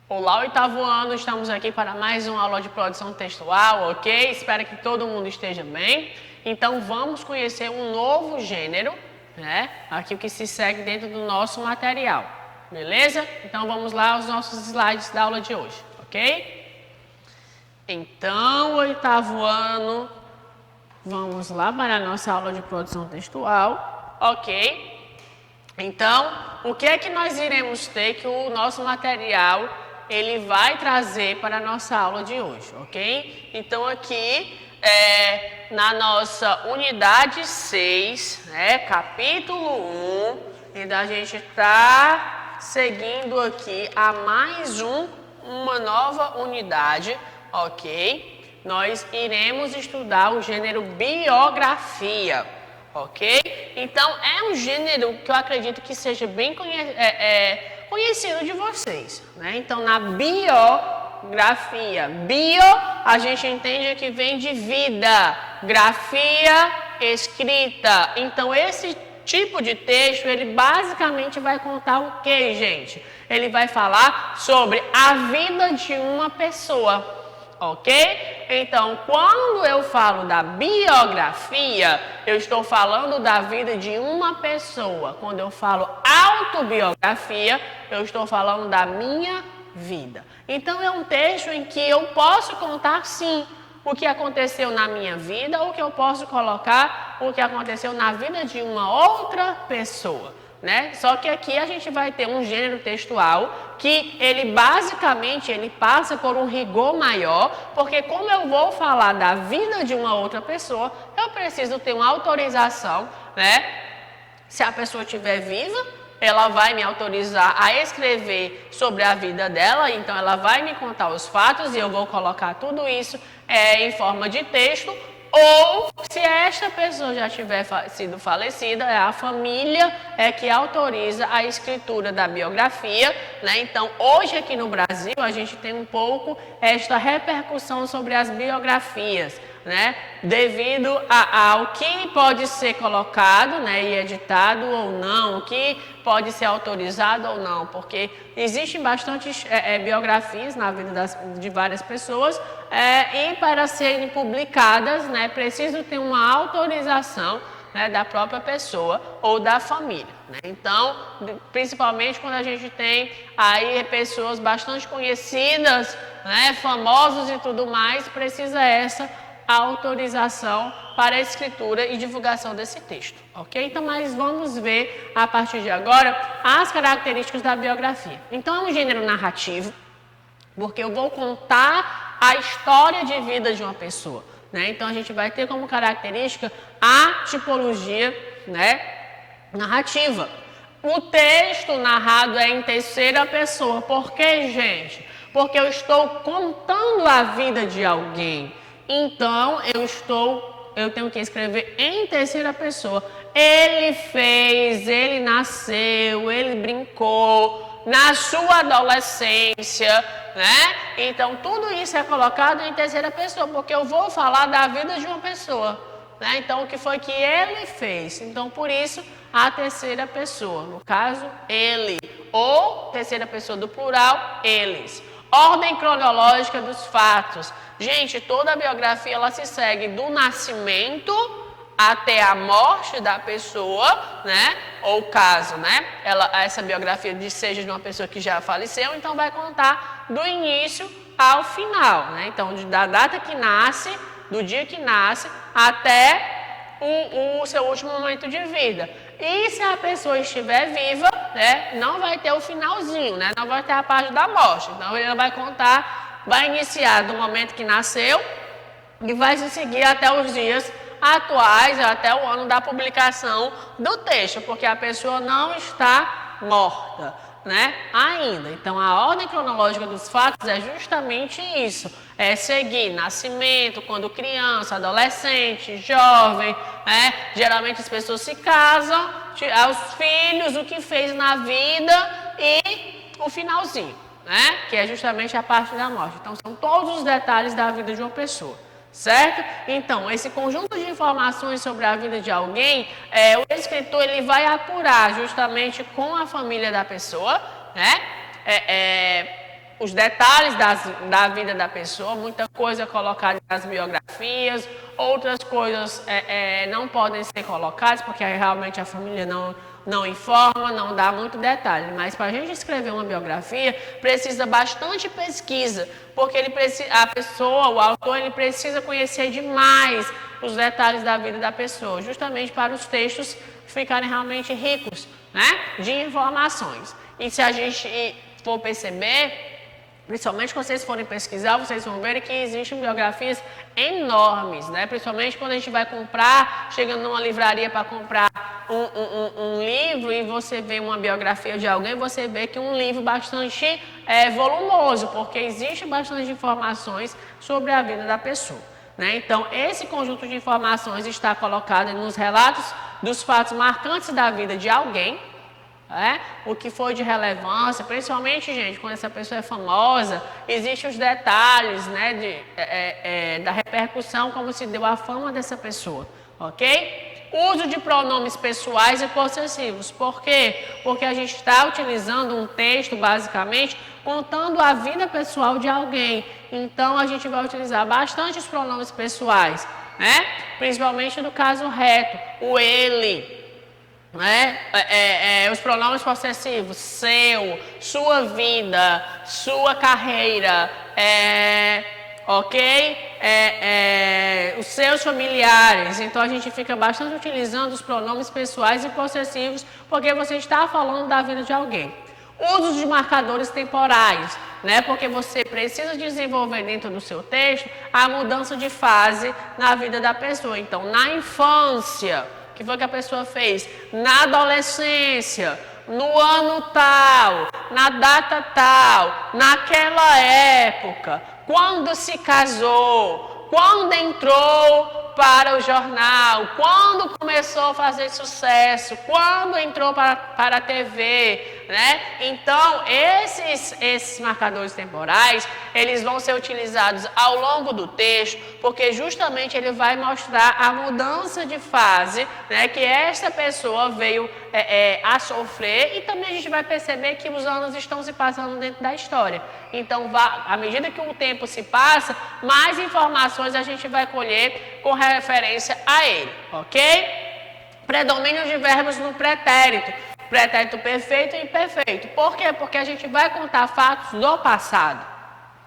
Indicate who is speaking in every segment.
Speaker 1: Olá, oitavo ano, estamos aqui para mais uma aula de produção textual, ok? Espero que todo mundo esteja bem. Então, vamos conhecer um novo gênero, né? Aqui o que se segue dentro do nosso material, beleza? Então, vamos lá aos nossos slides da aula de hoje, ok? Então, oitavo ano, vamos lá para a nossa aula de produção textual, ok? Então, o que é que nós iremos ter que o nosso material ele vai trazer para a nossa aula de hoje, ok? Então, aqui na nossa unidade 6, né, capítulo 1, e a gente está seguindo aqui a mais uma nova unidade, ok? Nós iremos estudar o gênero biografia. Ok? Então, é um gênero que eu acredito que seja bem conhecido de vocês, né? Então, na biografia, bio, a gente entende que vem de vida, grafia, escrita. Então, esse tipo de texto, ele basicamente vai contar o quê, gente? Ele vai falar sobre a vida de uma pessoa. Ok? Então, quando eu falo da biografia, eu estou falando da vida de uma pessoa. Quando eu falo autobiografia, eu estou falando da minha vida. Então, é um texto em que eu posso contar, sim, o que aconteceu na minha vida, ou que eu posso colocar o que aconteceu na vida de uma outra pessoa. Né? Só que aqui a gente vai ter um gênero textual que ele basicamente ele passa por um rigor maior, porque como eu vou falar da vida de uma outra pessoa, eu preciso ter uma autorização, né? Se a pessoa estiver viva, ela vai me autorizar a escrever sobre a vida dela, então ela vai me contar os fatos e eu vou colocar tudo isso em forma de texto. Ou, se esta pessoa já tiver sido falecida, a família que autoriza a escritura da biografia, né? Então, hoje aqui no Brasil, a gente tem um pouco esta repercussão sobre as biografias, né? Devido ao que pode ser colocado, né, e editado ou não, o que pode ser autorizado ou não, porque existem bastantes biografias na vida de várias pessoas e para serem publicadas, né, preciso ter uma autorização, né, da própria pessoa ou da família, né? Então, principalmente quando a gente tem aí pessoas bastante conhecidas, né, famosos e tudo mais, precisa essa autorização para a escritura e divulgação desse texto, ok? Então, mas vamos ver a partir de agora as características da biografia. Então, é um gênero narrativo, porque eu vou contar a história de vida de uma pessoa, né? Então, a gente vai ter como característica a tipologia, né, narrativa. O texto narrado é em terceira pessoa. Por quê, gente? Porque eu estou contando a vida de alguém. Então, eu tenho que escrever em terceira pessoa. Ele fez, ele nasceu, ele brincou na sua adolescência, né? Então, tudo isso é colocado em terceira pessoa, porque eu vou falar da vida de uma pessoa, né? Então, o que foi que ele fez? Então, por isso, a terceira pessoa, no caso, ele, ou terceira pessoa do plural, eles. Ordem cronológica dos fatos. Gente, toda a biografia ela se segue do nascimento até a morte da pessoa, né? Ou caso, né? Essa biografia seja de uma pessoa que já faleceu, então vai contar do início ao final, né? Então, da data que nasce, do dia que nasce, até o seu último momento de vida. E se a pessoa estiver viva, né? Não vai ter o finalzinho, né? Não vai ter a parte da morte. Então, ele vai contar, vai iniciar do momento que nasceu e vai se seguir até os dias atuais, até o ano da publicação do texto, porque a pessoa não está morta, né, ainda. Então, a ordem cronológica dos fatos é justamente isso, é seguir nascimento, quando criança, adolescente, jovem, né, geralmente as pessoas se casam, os filhos, o que fez na vida e o finalzinho, né, que é justamente a parte da morte. Então, são todos os detalhes da vida de uma pessoa. Certo? Então, esse conjunto de informações sobre a vida de alguém, o escritor ele vai apurar justamente com a família da pessoa, né? os detalhes da vida da pessoa, muita coisa colocada nas biografias, outras coisas não podem ser colocadas, porque realmente a família não informa, não dá muito detalhe. Mas para a gente escrever uma biografia, precisa bastante pesquisa, porque a pessoa, o autor, ele precisa conhecer demais os detalhes da vida da pessoa, justamente para os textos ficarem realmente ricos, né, de informações. E se a gente for perceber, principalmente quando vocês forem pesquisar, vocês vão ver que existem biografias enormes, né? Principalmente quando a gente vai comprar, chegando numa livraria para comprar um livro e você vê uma biografia de alguém, você vê que um livro bastante volumoso, porque existe bastante informações sobre a vida da pessoa, né? Então, esse conjunto de informações está colocado nos relatos dos fatos marcantes da vida de alguém, o que foi de relevância, principalmente, gente, quando essa pessoa é famosa, existem os detalhes, né, da repercussão, como se deu a fama dessa pessoa, ok? Uso de pronomes pessoais e possessivos. Por quê? Porque a gente está utilizando um texto, basicamente, contando a vida pessoal de alguém. Então, a gente vai utilizar bastante os pronomes pessoais, né? Principalmente no caso reto, o ele, né? Os pronomes possessivos, seu, sua vida, sua carreira, ok? Os seus familiares. Então a gente fica bastante utilizando os pronomes pessoais e possessivos, porque você está falando da vida de alguém. Uso de marcadores temporais, né? Porque você precisa desenvolver dentro do seu texto a mudança de fase na vida da pessoa. Então, na infância, o que foi que a pessoa fez? Na adolescência, no ano tal, na data tal, naquela época, quando se casou, quando entrou para o jornal, quando começou a fazer sucesso, quando entrou para a TV, né? Então, esses marcadores temporais, eles vão ser utilizados ao longo do texto, porque justamente ele vai mostrar a mudança de fase, né, que essa pessoa veio a sofrer, e também a gente vai perceber que os anos estão se passando dentro da história. Então, à medida que o tempo se passa, mais informações a gente vai colher com referência a ele, ok? Predomínio de verbos no pretérito. Pretérito perfeito e imperfeito. Por quê? Porque a gente vai contar fatos do passado,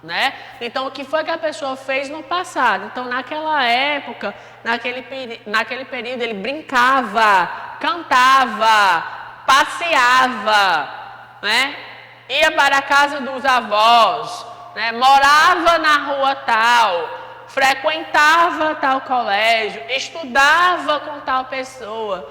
Speaker 1: né? Então, o que foi que a pessoa fez no passado? Então, naquela época, naquele período, ele brincava, cantava, passeava, né? Ia para a casa dos avós, né? Morava na rua tal, frequentava tal colégio, estudava com tal pessoa,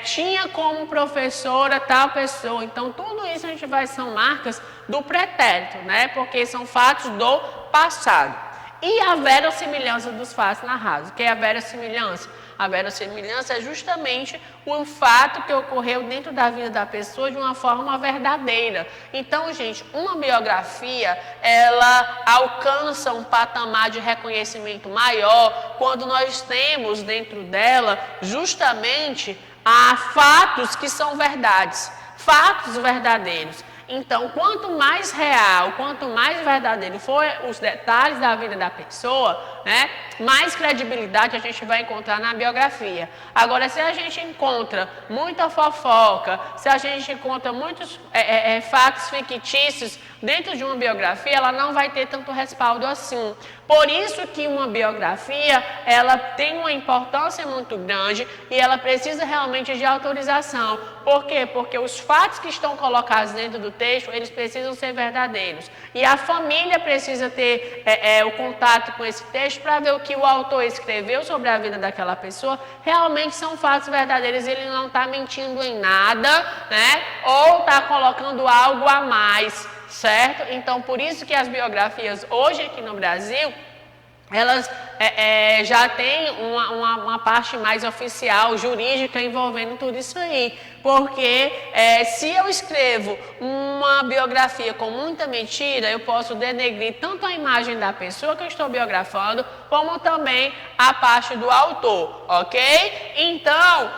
Speaker 1: tinha como professora tal pessoa. Então, tudo isso são marcas do pretérito, né? Porque são fatos do passado. E a verossimilhança dos fatos narrados. O que é a verossimilhança? A verossimilhança é justamente o fato que ocorreu dentro da vida da pessoa de uma forma verdadeira. Então, gente, uma biografia, ela alcança um patamar de reconhecimento maior quando nós temos dentro dela justamente fatos que são verdades, fatos verdadeiros. Então, quanto mais real, quanto mais verdadeiro for os detalhes da vida da pessoa, né, mais credibilidade a gente vai encontrar na biografia. Agora, se a gente encontra muita fofoca, se a gente encontra muitos fatos fictícios dentro de uma biografia, ela não vai ter tanto respaldo assim. Por isso que uma biografia, ela tem uma importância muito grande e ela precisa realmente de autorização. Por quê? Porque os fatos que estão colocados dentro do texto, eles precisam ser verdadeiros. E a família precisa ter o contato com esse texto para ver o que o autor escreveu sobre a vida daquela pessoa. Realmente são fatos verdadeiros, ele não está mentindo em nada, né? Ou está colocando algo a mais. Certo? Então, por isso que as biografias hoje aqui no Brasil, elas já têm uma parte mais oficial, jurídica, envolvendo tudo isso aí. Porque se eu escrevo uma biografia com muita mentira, eu posso denegrir tanto a imagem da pessoa que eu estou biografando, como também a parte do autor, ok? Então,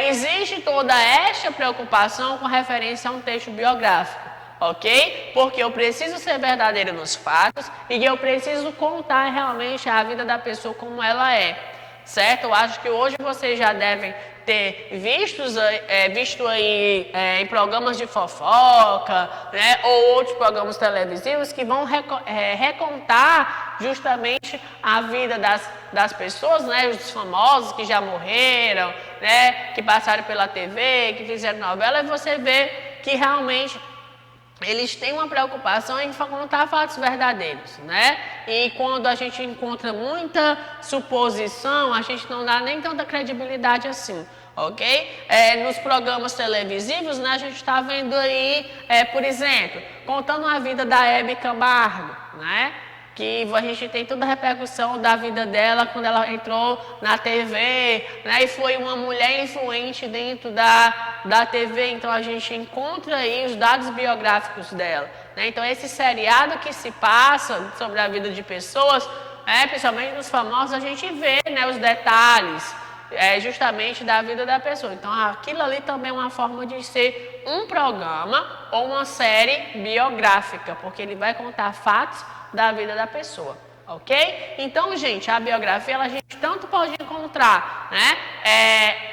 Speaker 1: existe toda esta preocupação com referência a um texto biográfico. ok? Porque eu preciso ser verdadeiro nos fatos e eu preciso contar realmente a vida da pessoa como ela é, certo? Eu acho que hoje vocês já devem ter visto aí em programas de fofoca, né, ou outros programas televisivos que vão recontar justamente a vida das pessoas, né, os famosos que já morreram, né, que passaram pela TV, que fizeram novela, e você vê que realmente eles têm uma preocupação em contar fatos verdadeiros, né? E quando a gente encontra muita suposição, a gente não dá nem tanta credibilidade assim, ok? Nos programas televisivos, né, a gente está vendo aí, por exemplo, contando a vida da Hebe Camargo, né? Que a gente tem toda a repercussão da vida dela quando ela entrou na TV, né, e foi uma mulher influente dentro da TV, então a gente encontra aí os dados biográficos dela, né? Então esse seriado que se passa sobre a vida de pessoas, principalmente nos famosos, a gente vê, né, os detalhes justamente da vida da pessoa. Então aquilo ali também é uma forma de ser um programa ou uma série biográfica, porque ele vai contar fatos da vida da pessoa, ok? Então, gente, a biografia a gente tanto pode encontrar, né,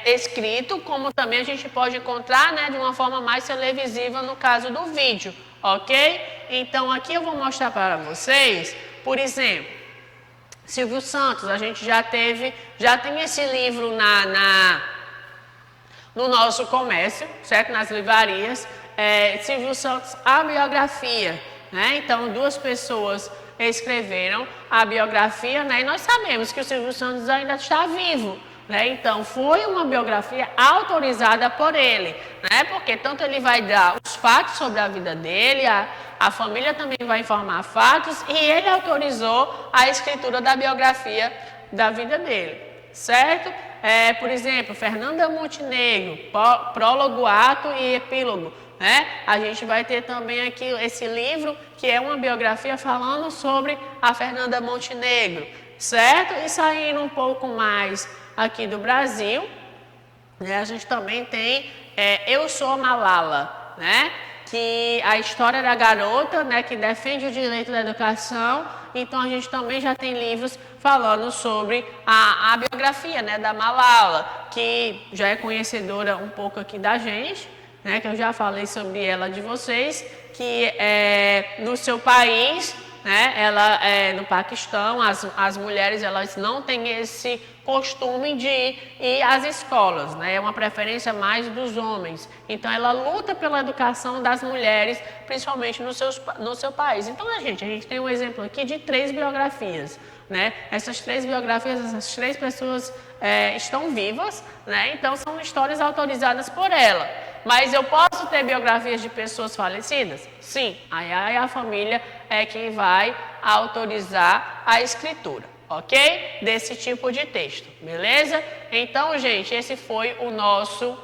Speaker 1: escrito, como também a gente pode encontrar, né, de uma forma mais televisiva no caso do vídeo, ok? Então, aqui eu vou mostrar para vocês, por exemplo, Silvio Santos, a gente já tem esse livro no nosso comércio, certo? Nas livrarias, Silvio Santos, a biografia. Né? Então, duas pessoas escreveram a biografia, né? E nós sabemos que o Silvio Santos ainda está vivo, né? Então, foi uma biografia autorizada por ele, né? Porque tanto ele vai dar os fatos sobre a vida dele, a família também vai informar fatos, e ele autorizou a escritura da biografia da vida dele, certo? Por exemplo, Fernanda Montenegro, prólogo, ato e epílogo. A gente vai ter também aqui esse livro, que é uma biografia falando sobre a Fernanda Montenegro, certo? E saindo um pouco mais aqui do Brasil, né, a gente também tem Eu Sou Malala, né? Que a história da garota, né, que defende o direito da educação. Então a gente também já tem livros falando sobre a biografia, né, da Malala, que já é conhecedora um pouco aqui da gente, né, que eu já falei sobre ela de vocês, que no seu país, né, ela no Paquistão, as mulheres elas não têm esse costume de ir às escolas, né, é uma preferência mais dos homens. Então ela luta pela educação das mulheres, principalmente no seu país. Então a gente tem um exemplo aqui de 3 biografias. Né? Essas 3 biografias, essas 3 pessoas estão vivas, né? Então são histórias autorizadas por ela. Mas eu posso ter biografias de pessoas falecidas? Sim. Aí a família é quem vai autorizar a escritura, ok? Desse tipo de texto, beleza? Então, gente, esse foi o nosso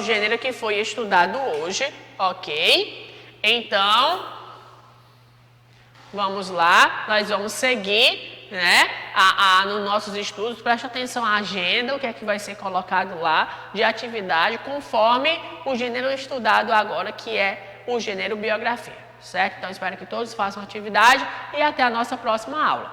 Speaker 1: gênero que foi estudado hoje, ok? Então, vamos lá, nós vamos seguir, né, nos nossos estudos. Preste atenção à agenda, o que é que vai ser colocado lá de atividade, conforme o gênero estudado agora, que é o gênero biografia, certo? Então, espero que todos façam atividade e até a nossa próxima aula.